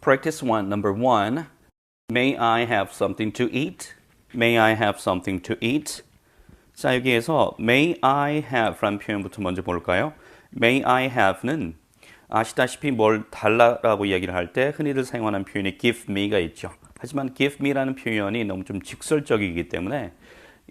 practice one, number one. May I have something to eat? May I have something to eat? 자, 여기에서 may I have 라는 표현부터 먼저 볼까요? May I have는 아시다시피 뭘 달라라고 이야기를 할 때 흔히들 사용하는 표현이 give me가 있죠. 하지만 give me라는 표현이 너무 좀 직설적이기 때문에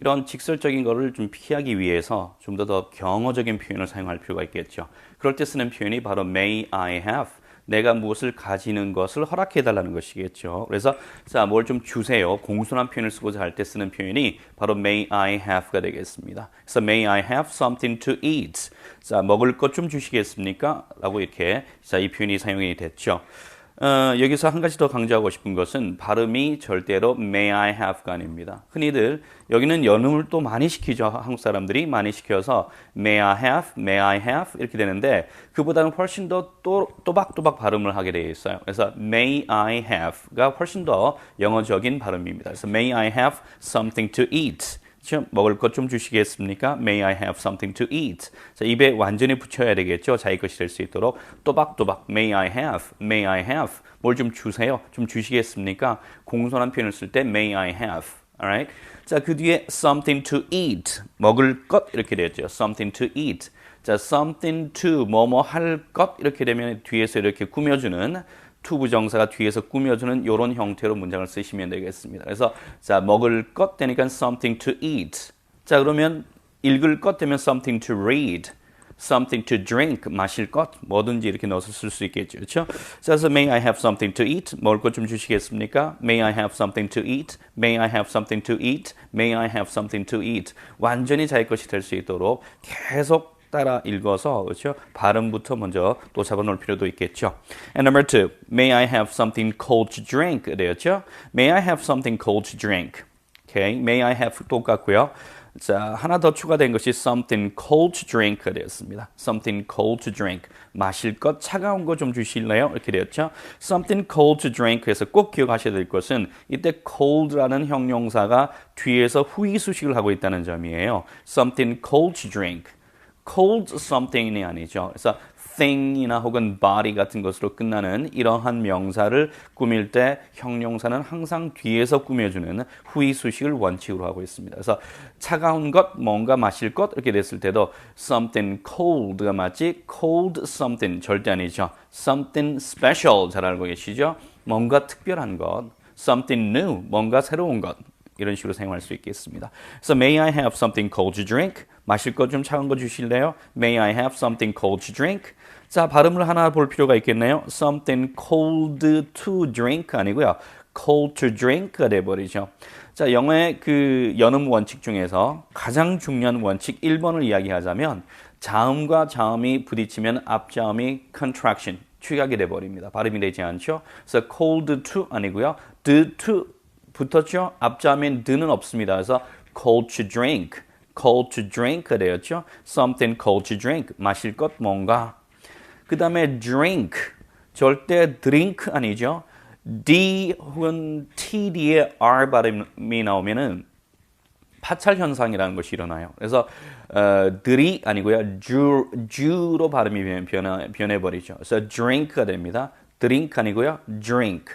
이런 직설적인 거를 좀 피하기 위해서 좀 더 경어적인 표현을 사용할 필요가 있겠죠. 그럴 때 쓰는 표현이 바로 may I have. 내가 무엇을 가지는 것을 허락해 달라는 것이겠죠. 그래서 자, 뭘 좀 주세요. 공손한 표현을 쓰고자 할 때 쓰는 표현이 바로 may I have가 되겠습니다. 그래서 may I have something to eat. 자, 먹을 것 좀 주시겠습니까? 라고 이렇게 자, 이 표현이 사용이 됐죠. 여기서 한 가지 더 강조하고 싶은 것은 발음이 절대로 may I have가 아닙니다. 흔히들 여기는 연음을 또 많이 시키죠. 한국 사람들이 많이 시켜서 may I have 이렇게 되는데 그보다는 훨씬 더 또박또박 발음을 하게 되어 있어요. 그래서 may I have가 훨씬 더 영어적인 발음입니다. 그래서 may I have something to eat. 먹을 것 좀 주시겠습니까? May I have something to eat? 자, 입에 완전히 붙여야 되겠죠. 자기 것이 될 수 있도록 또박또박 May I have? 뭘 좀 주세요. 좀 주시겠습니까? 공손한 표현을 쓸 때 May I have? Alright? 자, 그 뒤에 something to eat. 먹을 것 이렇게 되었죠. Something to eat. 자, something to 뭐뭐 할 것 이렇게 되면 뒤에서 이렇게 꾸며주는 to 부정사가 뒤에서 꾸며주는 이런 형태로 문장을 쓰시면 되겠습니다. 그래서 자, 먹을 것 되니까 something to eat. 자, 그러면 읽을 것 되면 something to read. something to drink, 마실 것, 뭐든지 이렇게 넣어서 쓸 수 있겠죠. 그렇죠? 자, 그래서 may I have something to eat? 먹을 것 좀 주시겠습니까? May I have something to eat? May I have something to eat? May I have something to eat? 완전히 자기 것이 될 수 있도록 계속 따라 읽어서 그렇죠? 발음부터 먼저 또 잡아놓을 필요도 있겠죠. And number two, may I have something cold to drink? 되었죠? May I have something cold to drink? Okay, may I have 똑같고요. 자, 하나 더 추가된 것이 something cold to drink가 되었습니다. something cold to drink. 마실 것, 차가운 거 좀 주실래요? 이렇게 되었죠. something cold to drink. 그래서 꼭 기억하셔야 될 것은 이때 cold라는 형용사가 뒤에서 후위 수식을 하고 있다는 점이에요. something cold to drink. cold something이 아니죠. 그래서 thing이나 혹은 body 같은 것으로 끝나는 이러한 명사를 꾸밀 때 형용사는 항상 뒤에서 꾸며주는 후위 수식을 원칙으로 하고 있습니다. 그래서 차가운 것, 뭔가 마실 것 이렇게 됐을 때도 something cold가 맞지 cold something 절대 아니죠. something special 잘 알고 계시죠? 뭔가 특별한 것, something new 뭔가 새로운 것 이런 식으로 사용할 수 있겠습니다. 그래서 may I have something cold to drink? 마실 것 좀 차가운 거 주실래요? May I have something cold to drink? 자, 발음을 하나 볼 필요가 있겠네요. Something cold to drink 아니고요. cold to drink가 돼버리죠. 자, 영어의 그 연음 원칙 중에서 가장 중요한 원칙 1번을 이야기하자면 자음과 자음이 부딪히면 앞자음이 contraction, 축약이 돼버립니다. 발음이 되지 않죠? 그래서 cold to 아니고요. the to 붙었죠? 앞자음엔 the는 없습니다. 그래서 cold to drink, cold to drink가 되었죠? Something cold to drink, 마실 것 뭔가. 그 다음에 drink, 절대 drink 아니죠? D 혹은 T 뒤에 R 발음이 나오면은 파찰 현상이라는 것이 일어나요. 그래서 들이 아니고요, 주로 발음이 변해버리죠. 그래서 drink가 됩니다. drink 아니고요, drink.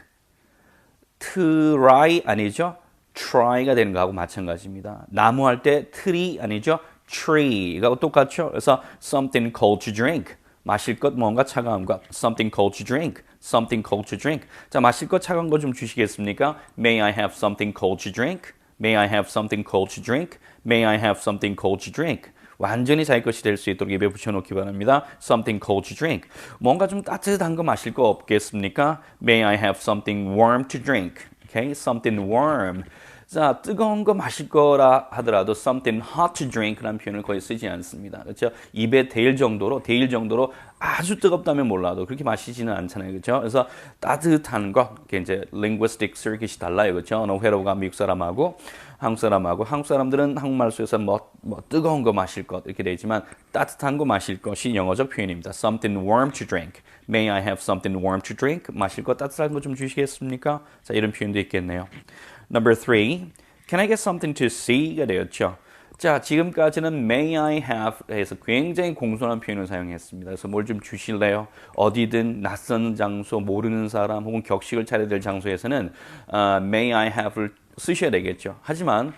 try 아니죠? try가 되는 거하고 마찬가지입니다. 나무 할 때 tree 아니죠? tree가 똑같죠? 그래서 something cold to drink. 마실 것 뭔가 차가운 것. something cold to drink. something cold to drink. 자, 마실 것 차가운 거 좀 주시겠습니까? May I have something cold to drink? May I have something cold to drink? May I have something cold to drink? 완전히 자기 것이 될 수 있도록 입에 붙여놓기 바랍니다. Something cold to drink. 뭔가 좀 따뜻한 거 마실 거 없겠습니까? May I have something warm to drink? Okay, something warm. 자, 뜨거운 거 마실 거라 하더라도 something hot to drink라는 표현을 거의 쓰지 않습니다. 그렇죠? 입에 데일 정도로 아주 뜨겁다면 몰라도 그렇게 마시지는 않잖아요. 그렇죠? 그래서 따뜻한 거, 이게 이제 linguistic circuit이 달라요. 그렇죠? 어느 회로가 미국 사람하고 한국 사람들은 한국말 속에서 뭐 뜨거운 거 마실 것 이렇게 되지만 따뜻한 거 마실 것이 영어적 표현입니다. Something warm to drink. May I have something warm to drink? 마실 거 따뜻한 거 좀 주시겠습니까? 자, 이런 표현도 있겠네요. Number three, can I get something to see가 되었죠. 자, 지금까지는 may I have 해서 굉장히 공손한 표현을 사용했습니다. 그래서 뭘 좀 주실래요? 어디든 낯선 장소, 모르는 사람 혹은 격식을 차려야 될 장소에서는 may I have를 쓰셔야 되겠죠. 하지만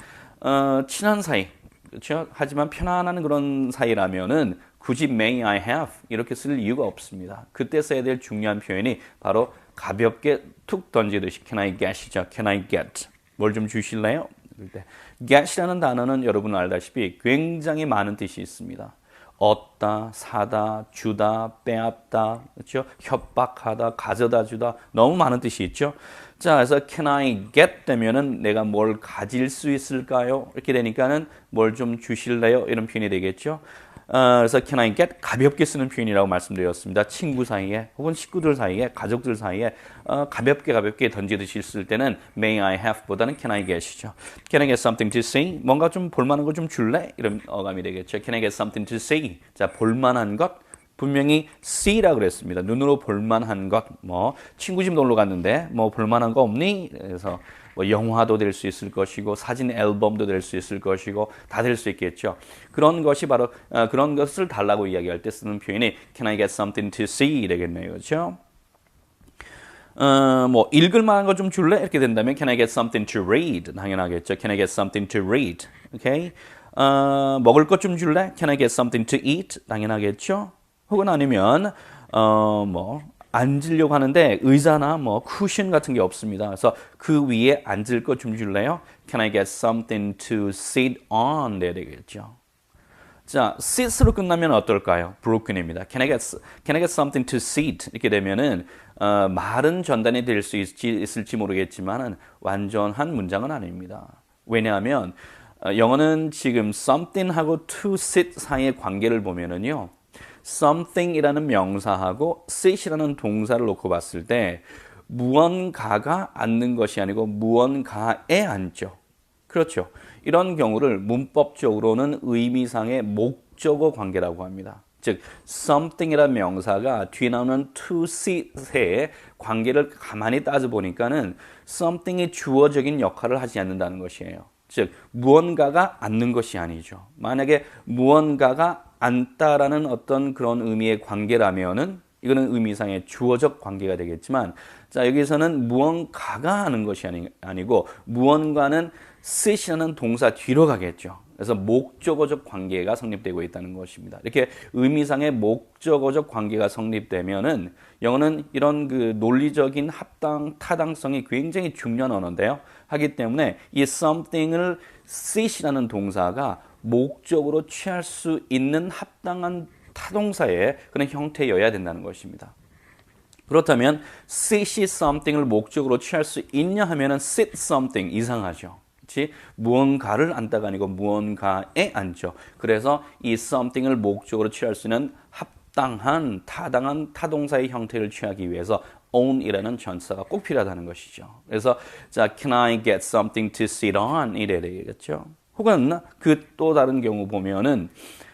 친한 사이, 그렇죠? 하지만 편안한 그런 사이라면은 굳이 may I have 이렇게 쓸 이유가 없습니다. 그때 써야 될 중요한 표현이 바로 가볍게 툭 던지듯이 can I get이죠. can I get? 뭘 좀 주실래요? get이라는 단어는 여러분 알다시피 굉장히 많은 뜻이 있습니다. 얻다, 사다, 주다, 빼앗다, 그렇죠? 협박하다, 가져다 주다, 너무 많은 뜻이 있죠. 자, 그래서 can I get 되면은 내가 뭘 가질 수 있을까요? 이렇게 되니까는 뭘 좀 주실래요? 이런 표현이 되겠죠. 그래서 can I get 가볍게 쓰는 표현이라고 말씀드렸습니다. 친구 사이에 혹은 식구들 사이에 가족들 사이에 가볍게 던지듯이 쓸 때는 may I have보다는 can I get이죠. Can I get something to see? 뭔가 좀 볼만한 거 좀 줄래? 이런 어감이 되겠죠. Can I get something to see? 자, 볼만한 것 분명히 see라 그랬습니다. 눈으로 볼만한 것, 뭐 친구 집 놀러 갔는데 뭐 볼만한 거 없니? 그래서 뭐 영화도 될 수 있을 것이고 사진 앨범도 될 수 있을 것이고 다 될 수 있겠죠. 그런 것이 바로 그런 것을 달라고 이야기할 때 쓰는 표현이 Can I get something to see 되겠네요, 그렇죠? 뭐 읽을 만한 거 좀 줄래? 이렇게 된다면 Can I get something to read? 당연하겠죠. Can I get something to read? 오케이. 먹을 것 좀 줄래? Can I get something to eat? 당연하겠죠. 혹은 아니면 뭐 앉으려고 하는데 의자나 뭐 쿠션 같은 게 없습니다. 그래서 그 위에 앉을 것 좀 줄래요? Can I get something to sit on? 네 되겠죠. 자, sit으로 끝나면 어떨까요? broken입니다. Can I get something to sit? 이렇게 되면은 말은 전달이 될 수 있을지 모르겠지만은 완전한 문장은 아닙니다. 왜냐하면 영어는 지금 something하고 to sit 사이의 관계를 보면은요. something이라는 명사하고 sit이라는 동사를 놓고 봤을 때 무언가가 앉는 것이 아니고 무언가에 앉죠. 그렇죠. 이런 경우를 문법적으로는 의미상의 목적어 관계라고 합니다. 즉, something이라는 명사가 뒤에 나오는 to sit의 관계를 가만히 따져보니까는 something이 주어적인 역할을 하지 않는다는 것이에요. 즉, 무언가가 앉는 것이 아니죠. 만약에 무언가가 앉다라는 어떤 그런 의미의 관계라면은 이거는 의미상의 주어적 관계가 되겠지만 자 여기서는 무언가가 하는 것이 아니고 무언가는 sit이라는 동사 뒤로 가겠죠. 그래서 목적어적 관계가 성립되고 있다는 것입니다. 이렇게 의미상의 목적어적 관계가 성립되면은 영어는 이런 그 논리적인 합당, 타당성이 굉장히 중요한 언어인데요. 하기 때문에 이 something을 sit이라는 동사가 목적으로 취할 수 있는 합당한 타동사의 그런 형태여야 된다는 것입니다. 그렇다면 sit이 something을 목적으로 취할 수 있냐 하면은 sit something 이상하죠. 그렇지? 무언가를 앉다가 아니고 무언가에 앉죠. 그래서 이 something을 목적으로 취할 수 있는 합당한 타당한 타동사의 형태를 취하기 위해서 own이라는 전사가 꼭 필요하다는 것이죠. 그래서 자, can I get something to sit on? 이래야 되겠죠. 혹은 그 또 다른 경우 보면은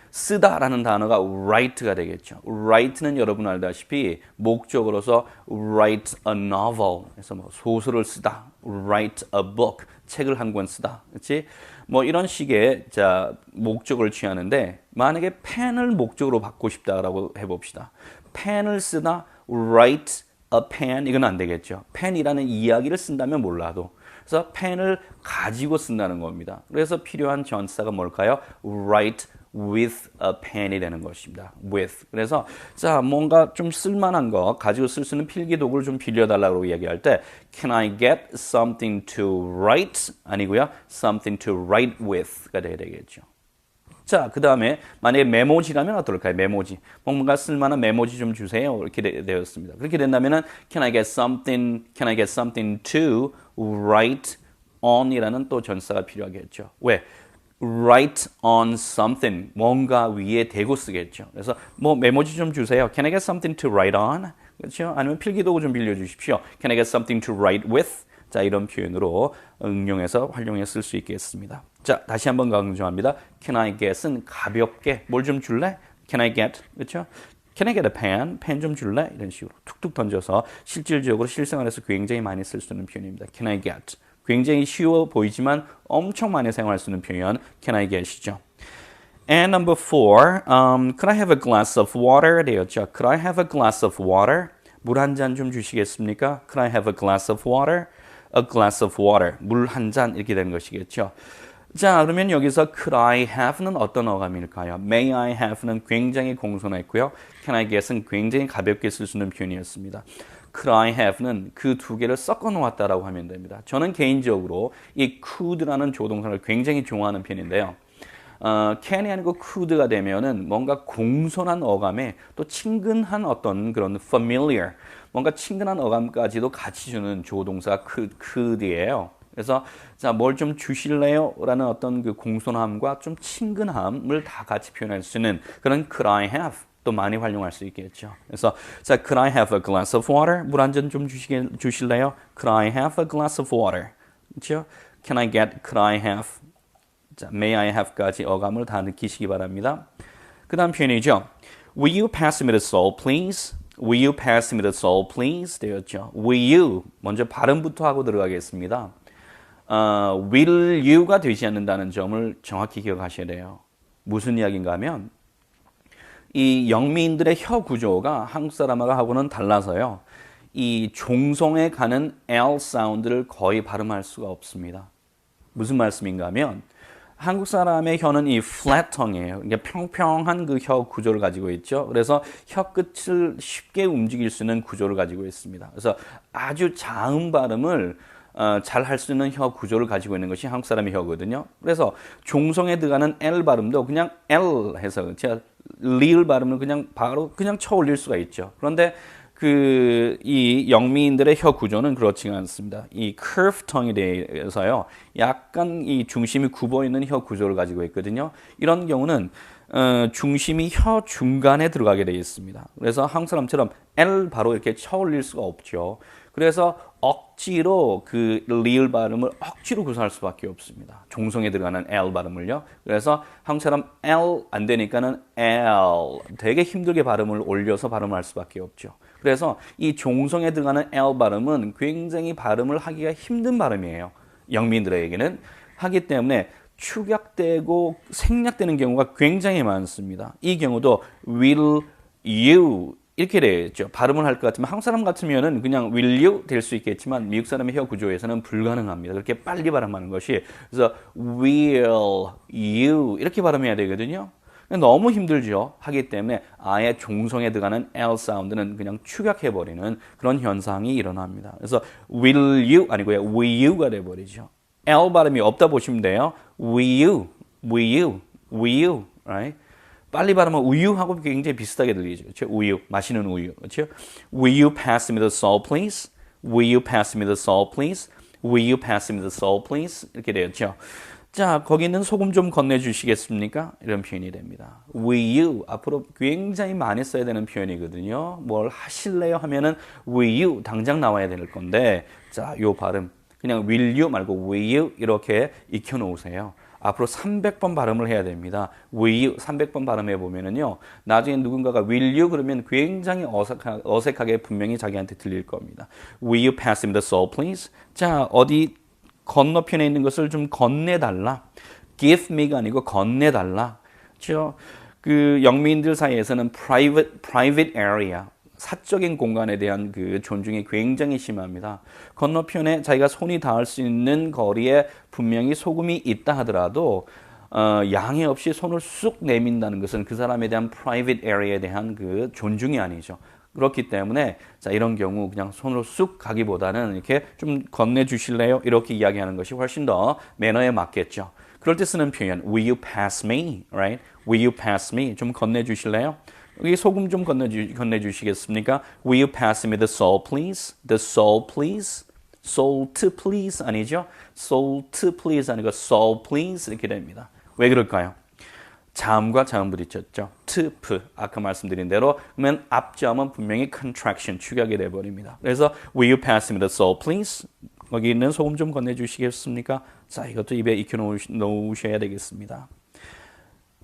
쓰다라는 단어가 write가 되겠죠. write는 여러분 알다시피 목적으로서 write a novel 그래서 뭐 소설을 쓰다, write a book 책을 한 권 쓰다, 그렇지? 뭐 이런 식의 자 목적을 취하는데 만약에 펜을 목적으로 받고 싶다라고 해봅시다. 펜을 쓰다, write a pen 이건 안 되겠죠. 펜이라는 이야기를 쓴다면 몰라도. 그래서 펜을 가지고 쓴다는 겁니다. 그래서 필요한 전사가 뭘까요? write with a pen이 되는 것입니다. with. 그래서 자 뭔가 좀 쓸만한 거 가지고 쓸 수 있는 필기 도구를 좀 빌려달라고 이야기할 때 Can I get something to write? 아니고요. something to write with가 돼야 되겠죠. 자, 그 다음에 만약에 메모지라면 어떨까요? 메모지. 뭔가 쓸만한 메모지 좀 주세요. 이렇게 되었습니다. 그렇게 된다면은 Can I get something to write on이라는 또 전사가 필요하겠죠. 왜? write on something. 뭔가 위에 대고 쓰겠죠. 그래서 뭐 메모지 좀 주세요. Can I get something to write on? 그렇죠? 아니면 필기도구 좀 빌려주십시오. Can I get something to write with? 자, 이런 표현으로 응용해서 활용해 쓸 수 있겠습니다. 자, 다시 한번 강조합니다. Can I get은 가볍게 뭘 좀 줄래? Can I get? 그렇죠? Can I get a pen? 펜 좀 줄래? 이런 식으로 툭툭 던져서 실질적으로 실생활에서 굉장히 많이 쓸 수 있는 표현입니다. Can I get? 굉장히 쉬워 보이지만 엄청 많이 사용할 수 있는 표현 Can I get이죠. And number 4, could I have a glass of water? 되었죠. Could I have a glass of water? 물 한 잔 좀 주시겠습니까? Could I have a glass of water? A glass of water. 물 한 잔 이렇게 되는 것이겠죠. 자, 그러면 여기서 could I have는 어떤 어감일까요? May I have는 굉장히 공손했고요. Can I get은 굉장히 가볍게 쓸 수 있는 표현이었습니다. Could I have는 그 두 개를 섞어 놓았다라고 하면 됩니다. 저는 개인적으로 이 could라는 조동사를 굉장히 좋아하는 편인데요. can이 아니고 could가 되면은 뭔가 공손한 어감에 또 친근한 어떤 그런 familiar, 뭔가 친근한 어감까지도 같이 주는 조동사 could이에요. 그래서 자, 뭘 좀 주실래요? 라는 어떤 그 공손함과 좀 친근함을 다 같이 표현할 수 있는 그런 could I have 또 많이 활용할 수 있겠죠. 그래서 자, could I have a glass of water? 물 한 잔 좀 주실래요? Could I have a glass of water? 그렇죠? Can I get, could I have? 자, may I have까지 어감을 다 느끼시기 바랍니다. 그 다음 표현이죠. Will you pass me the salt, please? Will you pass me the salt, please? 되었죠. Will you? 먼저 발음부터 하고 들어가겠습니다. will you가 되지 않는다는 점을 정확히 기억하셔야 돼요. 무슨 이야기인가 하면 이 영미인들의 혀 구조가 한국 사람하고는 달라서요. 이 종성에 가는 L 사운드를 거의 발음할 수가 없습니다. 무슨 말씀인가 하면 한국 사람의 혀는 이 flat tongue예요. 그러니까 평평한 그 혀 구조를 가지고 있죠. 그래서 혀 끝을 쉽게 움직일 수 있는 구조를 가지고 있습니다. 그래서 아주 자음 발음을 잘 할 수 있는 혀 구조를 가지고 있는 것이 한국 사람의 혀거든요. 그래서 종성에 들어가는 L 발음도 그냥 L 해서 제가 리을 발음을 그냥 바로 그냥 쳐 올릴 수가 있죠. 그런데 이 영미인들의 혀 구조는 그렇지가 않습니다. 이 curve tongue에 대해서요, 약간 이 중심이 굽어 있는 혀 구조를 가지고 있거든요. 이런 경우는 중심이 혀 중간에 들어가게 되어 있습니다. 그래서 한국 사람처럼 L 바로 이렇게 쳐 올릴 수가 없죠. 그래서 억지로 그 리을 발음을 억지로 구사할 수밖에 없습니다. 종성에 들어가는 L 발음을요. 그래서 한국처럼 L 안 되니까는 L 되게 힘들게 발음을 올려서 발음할 수밖에 없죠. 그래서 이 종성에 들어가는 L 발음은 굉장히 발음을 하기가 힘든 발음이에요. 영미인들에게는. 하기 때문에 축약되고 생략되는 경우가 굉장히 많습니다. 이 경우도 will you 이렇게 되죠. 발음을 할 것 같으면 한국 사람 같으면은 그냥 will you 될 수 있겠지만 미국 사람의 혀 구조에서는 불가능합니다. 그렇게 빨리 발음하는 것이. 그래서 will you 이렇게 발음해야 되거든요. 너무 힘들죠. 하기 때문에 아예 종성에 들어가는 L 사운드는 그냥 축약해버리는 그런 현상이 일어납니다. 그래서 will you 아니고요. will you가 돼버리죠. L 발음이 없다 보시면 돼요. will you, will you, will you, right? 빨리 발음하면 우유하고 굉장히 비슷하게 들리죠. 그렇죠? 우유, 마시는 우유. 그렇죠? Will you pass me the salt, please? Will you pass me the salt, please? Will you pass me the salt, please? 이렇게 되었죠. 자, 거기 있는 소금 좀 건네주시겠습니까? 이런 표현이 됩니다. Will you 앞으로 굉장히 많이 써야 되는 표현이거든요. 뭘 하실래요? 하면은 will you 당장 나와야 될 건데, 자, 요 발음 그냥 will you 말고 will you 이렇게 익혀놓으세요. 앞으로 300번 발음을 해야 됩니다. will you 300번 발음해 보면은요. 나중에 누군가가 will you 그러면 굉장히 어색하게 분명히 자기한테 들릴 겁니다. Will you pass me the salt, please? 자, 어디 건너편에 있는 것을 좀 건네달라. give me가 아니고 건네달라. 그렇죠? 그 영미인들 사이에서는 private area 사적인 공간에 대한 그 존중이 굉장히 심합니다. 건너편에 자기가 손이 닿을 수 있는 거리에 분명히 소금이 있다 하더라도 양해 없이 손을 쑥 내민다는 것은 그 사람에 대한 private area에 대한 그 존중이 아니죠. 그렇기 때문에 자, 이런 경우 그냥 손으로 쑥 가기보다는 이렇게 좀 건네주실래요? 이렇게 이야기하는 것이 훨씬 더 매너에 맞겠죠. 그럴 때 쓰는 표현 Will you pass me? Right? Will you pass me? 좀 건네주실래요? 여기 소금 좀 건네주시겠습니까? Will you pass me the salt, please? The salt, please? Salt, please 아니죠? Salt, please 아니고 salt, please 이렇게 됩니다. 왜 그럴까요? 자음과 자음 부딪혔죠. 트프 아까 말씀드린 대로 그러면 앞자음은 분명히 contraction 축약이 돼버립니다. 그래서 Will you pass me the salt, please? 거기 있는 소금 좀 건네주시겠습니까? 자, 이것도 입에 익혀놓으셔야 되겠습니다.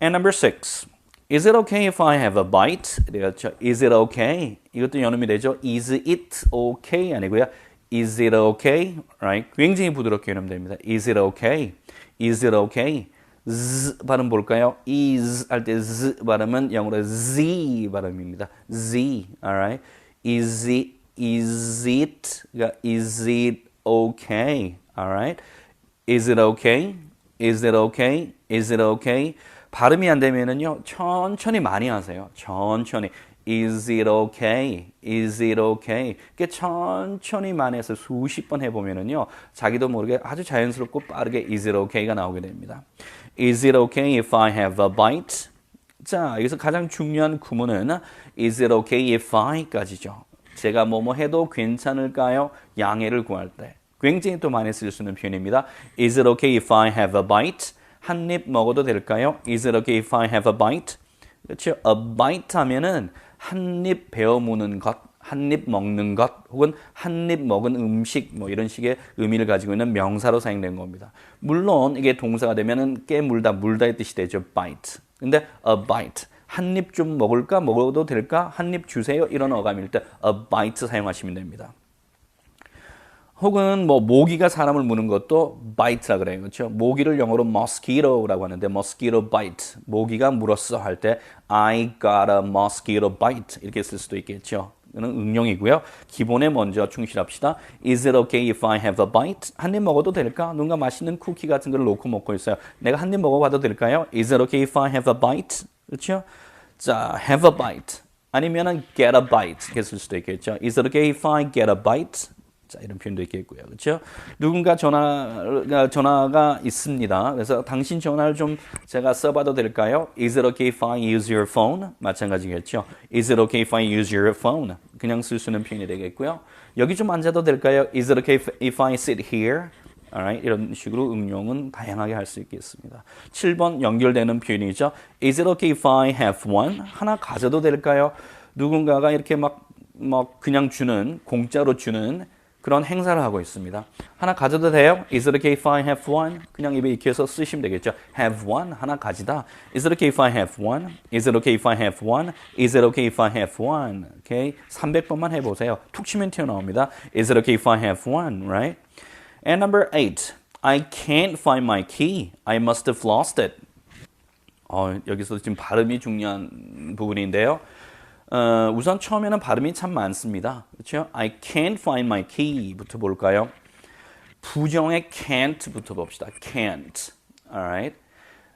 And number 6. Is it okay if I have a bite? 되었죠. Is it okay? 이것도 연음이 되죠. Is it okay? 아니고요. Is it okay? Right? 굉장히 부드럽게 하면 됩니다. Is it okay? Is it okay? Z 발음 볼까요? is 할 때 z 발음은 영어로 z 발음입니다. z, alright? Is it is it okay? Alright? Is it okay? Is it okay? Is it okay? 발음이 안 되면은요, 천천히 많이 하세요. 천천히. Is it okay? Is it okay? 이렇게 천천히만 해서 수십 번 해보면은요, 자기도 모르게 아주 자연스럽고 빠르게 Is it okay가 나오게 됩니다. Is it okay if I have a bite? 자, 여기서 가장 중요한 구문은 Is it okay if I?까지죠. 제가 뭐뭐 해도 괜찮을까요? 양해를 구할 때. 굉장히 또 많이 쓸 수 있는 표현입니다. Is it okay if I have a bite? 한 입 먹어도 될까요? Is it okay if I have a bite? 그렇죠? A bite 하면은 한 입 베어 무는 것, 한 입 먹는 것, 혹은 한 입 먹은 음식, 뭐 이런 식의 의미를 가지고 있는 명사로 사용된 겁니다. 물론 이게 동사가 되면은 깨물다, 물다의 뜻이 되죠. bite. 근데 a bite. 한 입 좀 먹을까? 먹어도 될까? 한 입 주세요. 이런 어감일 때 a bite 사용하시면 됩니다. 혹은 뭐 모기가 사람을 무는 것도 bite라 그래요. 그렇죠? 모기를 영어로 mosquito라고 하는데 mosquito bite. 모기가 물었어 할 때 I got a mosquito bite 이렇게 쓸 수도 있겠죠. 이는 응용이고요. 기본에 먼저 충실합시다. Is it okay if I have a bite? 한 입 먹어도 될까? 누군가 맛있는 쿠키 같은 걸 놓고 먹고 있어요. 내가 한 입 먹어봐도 될까요? Is it okay if I have a bite? 그렇죠? 자, have a bite. 아니면은 get a bite 이렇게 쓸 수도 있겠죠. Is it okay if I get a bite? 자, 이런 표현도 있겠고요. 그렇죠? 누군가 전화가 있습니다. 그래서 당신 전화를 좀 제가 써봐도 될까요? Is it okay if I use your phone? 마찬가지겠죠. Is it okay if I use your phone? 그냥 쓸 수 있는 표현이 되겠고요. 여기 좀 앉아도 될까요? Is it okay if I sit here? Alright, 이런 식으로 응용은 다양하게 할 수 있겠습니다. 7번 연결되는 표현이죠. Is it okay if I have one? 하나 가져도 될까요? 누군가가 이렇게 막 그냥 주는, 공짜로 주는 그런 행사를 하고 있습니다. 하나 가져도 돼요? Is it okay if I have one? 그냥 입에 익혀서 쓰시면 되겠죠. Have one? 하나 가지다. Is it okay if I have one? Is it okay if I have one? Is it okay if I have one? Okay? 300번만 해보세요. 툭 치면 튀어나옵니다. Is it okay if I have one? Right? And number 8. I can't find my key. I must have lost it. 여기서 지금 발음이 중요한 부분인데요. 우선 처음에는 발음이 참 많습니다. 그렇죠? I can't find my key부터 볼까요? 부정의 can't부터 봅시다. can't. Alright?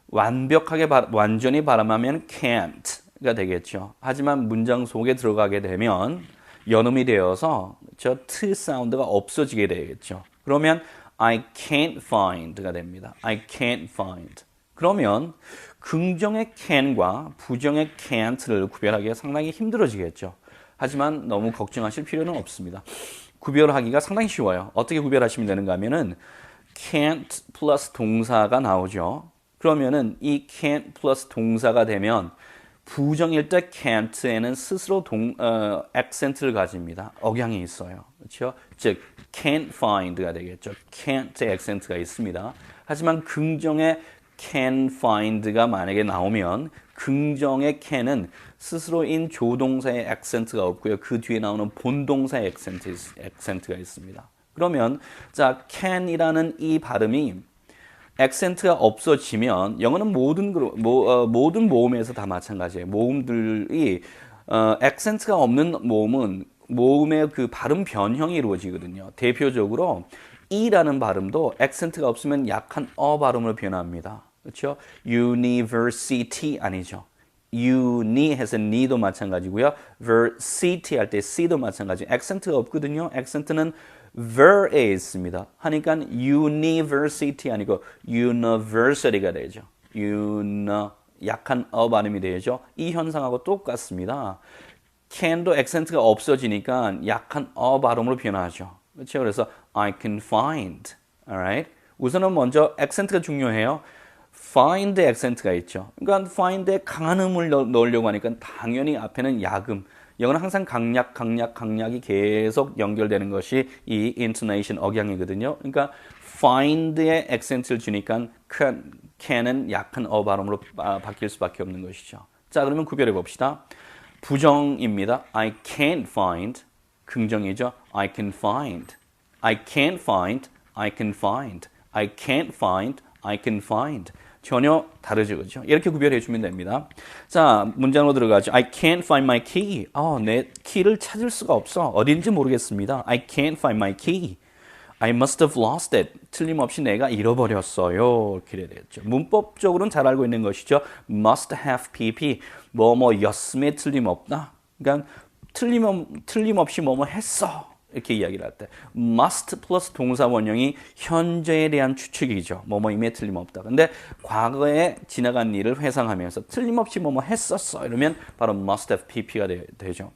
완전히 발음하면 can't가 되겠죠. 하지만 문장 속에 들어가게 되면 연음이 되어서 저 t 사운드가 없어지게 되겠죠. 그러면 I can't find가 됩니다. I can't find. 그러면 긍정의 can과 부정의 can't를 구별하기가 상당히 힘들어지겠죠. 하지만 너무 걱정하실 필요는 없습니다. 구별하기가 상당히 쉬워요. 어떻게 구별하시면 되는가 하면은 can't 플러스 동사가 나오죠. 그러면은 이 can't 플러스 동사가 되면 부정일 때 can't에는 스스로 액센트를 가집니다. 억양이 있어요. 그렇죠? 즉 can't find가 되겠죠. can't의 액센트가 있습니다. 하지만 긍정의 can find가 만약에 나오면 긍정의 can은 스스로인 조동사의 액센트가 없고요. 그 뒤에 나오는 본동사의 액센트가 있습니다. 그러면 자 can이라는 이 발음이 액센트가 없어지면 영어는 모든 모음에서 다 마찬가지예요. 모음들이 액센트가 없는 모음은 모음의 그 발음 변형이 이루어지거든요. 대표적으로 E라는 발음도 액센트가 없으면 약한 발음으로 변합니다. 그렇죠? University 아니죠. uni 해서 ni도 마찬가지고요. versity 할 때 c도 마찬가지. 액센트가 없거든요. 액센트는 ver에 있습니다. 하니까 university 아니고 university가 되죠. 약한 발음이 되죠. 이 현상하고 똑같습니다. can도 액센트가 없어지니까 약한 발음으로 변하죠. 그렇죠? 그래서 I can find. Alright? 우선은 먼저 액센트가 중요해요. find의 액센트가 있죠. 그러니까 find에 강한 음을 넣으려고 하니까 당연히 앞에는 약음. 영어는 항상 강약이 계속 연결되는 것이 이 intonation 억양이거든요. 그러니까 find의 액센트를 주니까 can은 약한 발음으로 바뀔 수밖에 없는 것이죠. 자, 그러면 구별해 봅시다. 부정입니다. I can't find. 긍정이죠. I can find. I can't find, I can find. I can't find, I can find. 전혀 다르죠, 그렇죠? 이렇게 구별해 주면 됩니다. 자, 문장으로 들어가죠. I can't find my key. 내 키를 찾을 수가 없어. 어딘지 모르겠습니다. I can't find my key. I must have lost it. 틀림없이 내가 잃어버렸어요. 이렇게 되겠죠. 문법적으로는 잘 알고 있는 것이죠. must have pp. 뭐뭐였음에 틀림없다. 그러니까 틀림없이 뭐뭐 했어. 이렇게 이야기를 할 때 must 플러스 동사 원형이 현재에 대한 추측이죠. 뭐뭐임에 틀림없다. 근데 과거에 지나간 일을 회상하면서 틀림없이 뭐뭐 했었어. 이러면 바로 must have pp가 되죠.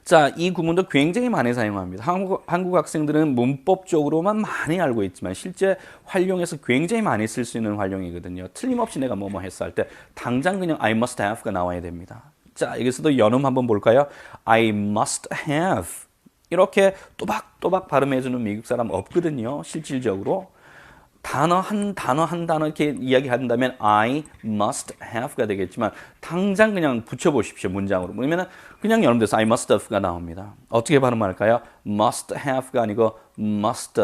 자, 이 구문도 굉장히 많이 사용합니다. 한국 학생들은 문법적으로만 많이 알고 있지만 실제 활용해서 굉장히 많이 쓸 수 있는 활용이거든요. 틀림없이 내가 뭐뭐 했어 할 때 당장 그냥 I must have가 나와야 됩니다. 자, 여기서도 연음 한번 볼까요? I must have. 이렇게 또박또박 발음해주는 미국 사람 없거든요. 실질적으로. 단어 한 단어 이렇게 이야기한다면 I must have가 되겠지만 당장 그냥 붙여보십시오. 문장으로. 그러면 그냥 연음돼서 I must have가 나옵니다. 어떻게 발음할까요? must have가 아니고 must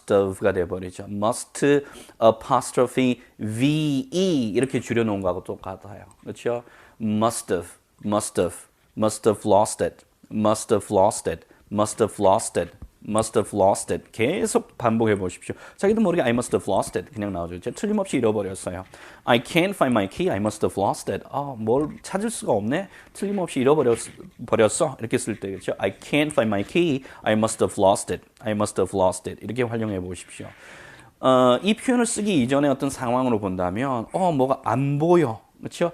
have가 돼버리죠. must apostrophe ve 이렇게 줄여놓은 거하고 똑같아요. 그렇죠? must have lost it. must have lost it. must have lost it. must have lost it. 계속 반복해 보십시오. 자기도 모르게 I must have lost it. 그냥 나오죠. 제가 틀림없이 잃어버렸어요. I can't find my key. I must have lost it. 뭘 찾을 수가 없네. 틀림없이 잃어버렸어. 이렇게 쓸 때 그렇죠. I can't find my key. I must have lost it. I must have lost it. 이렇게 활용해 보십시오. 이 표현을 쓰기 이전에 어떤 상황으로 본다면 뭐가 안 보여. 그렇죠?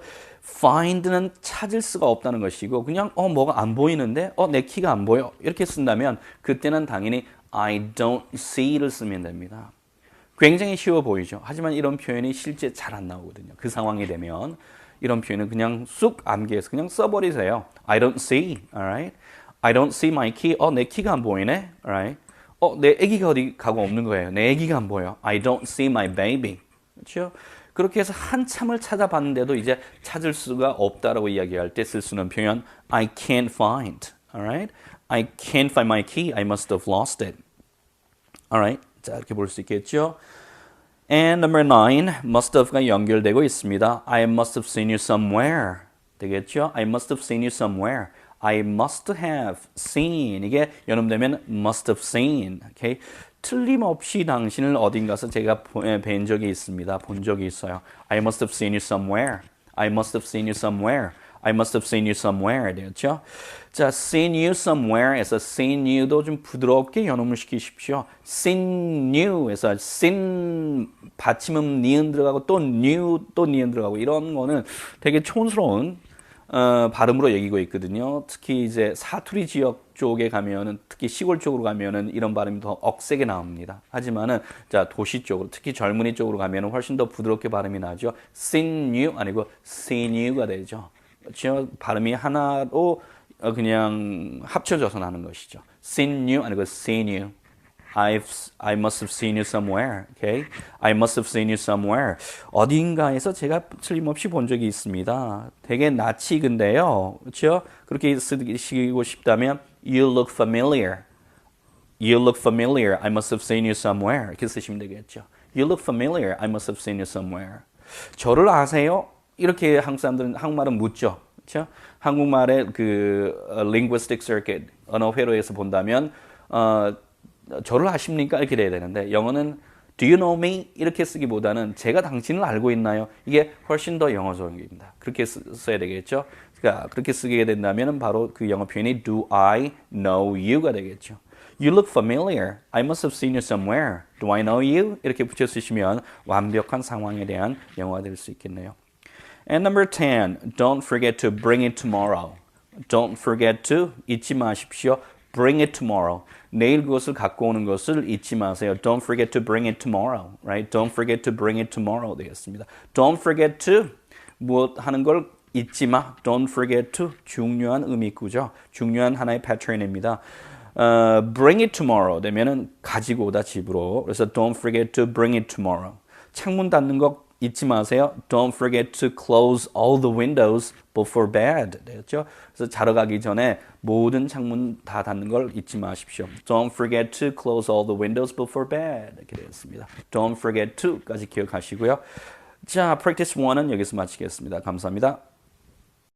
find는 찾을 수가 없다는 것이고 그냥 뭐가 안 보이는데 내 키가 안 보여 이렇게 쓴다면 그때는 당연히 I don't see를 쓰면 됩니다. 굉장히 쉬워 보이죠. 하지만 이런 표현이 실제 잘 안 나오거든요. 그 상황이 되면 이런 표현은 그냥 쑥 암기해서 그냥 써버리세요. I don't see, alright? I don't see my key. 내 키가 안 보이네, alright? 내 아기가 어디 가고 없는 거예요. 내 아기가 안 보여. I don't see my baby. 그렇죠? 그렇게 해서 한참을 찾아봤는데도 이제 찾을 수가 없다라고 이야기할 때 쓸 수 있는 표현 I can't find. Alright? I can't find my key. I must have lost it. Alright? 자, 이렇게 볼 수 있겠죠? And number 9, must have가 연결되고 있습니다. I must have seen you somewhere. 되겠죠? I must have seen you somewhere. I must have seen. 이게 연음되면 must have seen. Okay? 틀림없이 당신을 어딘가서 제가 뵌 적이 있습니다. 본 적이 있어요. I must have seen you somewhere. I must have seen you somewhere. I must have seen you somewhere. 되었죠? 자, seen you somewhere에서 seen you도 좀 부드럽게 연음을 시키십시오. seen you에서 seen 받침음 니은 들어가고 또 new 또 니은 들어가고 이런 거는 되게 촌스러운 발음으로 여기고 있거든요. 특히 이제 사투리 지역 쪽에 가면은 특히 시골 쪽으로 가면은 이런 발음이 더 억세게 나옵니다. 하지만은 자 도시 쪽으로 특히 젊은이 쪽으로 가면은 훨씬 더 부드럽게 발음이 나죠. seen you 아니고 seen you가 되죠. 그렇죠? 발음이 하나로 그냥 합쳐져서 나는 것이죠. seen you 아니고 seen you. I must have seen you somewhere. Okay? I must have seen you somewhere. 어딘가에서 제가 틀림없이 본 적이 있습니다. 되게 낯이 근데요. 그렇죠? 그렇게 쓰시고 싶다면 You look familiar. You look familiar. I must have seen you somewhere. 이렇게 쓰시면 되겠죠. You look familiar. I must have seen you somewhere. 저를 아세요? 이렇게 한국 사람들은 한국말은 묻죠. 그렇죠? 한국말의 그 linguistic circuit 언어 회로에서 본다면 저를 아십니까? 이렇게 돼야 되는데 영어는 Do you know me? 이렇게 쓰기보다는 제가 당신을 알고 있나요? 이게 훨씬 더 영어적입니다. 그렇게 써야 되겠죠? 그러니까 그렇게 쓰게 된다면 바로 그 영어 표현이 Do I know you가 되겠죠. You look familiar. I must have seen you somewhere. Do I know you? 이렇게 붙여쓰시면 완벽한 상황에 대한 영어가 될 수 있겠네요. And number 10, don't forget to bring it tomorrow. Don't forget to, 잊지 마십시오. Bring it tomorrow. 내일 그것을 갖고 오는 것을 잊지 마세요. Don't forget to bring it tomorrow. Right? Don't forget to bring it tomorrow 되겠습니다. Don't forget to 무엇 하는 걸 잊지 마. Don't forget to 중요한 의미구죠. 중요한 하나의 패턴입니다. Bring it tomorrow 되면은 가지고 오다 집으로. 그래서 don't forget to bring it tomorrow. 창문 닫는 거 잊지 마세요. Don't forget to close all the windows before bed. 되었죠? 그래서 자러 가기 전에 모든 창문 다 닫는 걸 잊지 마십시오. Don't forget to close all the windows before bed. 이렇게 되었습니다. Don't forget to까지 기억하시고요. 자, practice 1은 여기서 마치겠습니다. 감사합니다.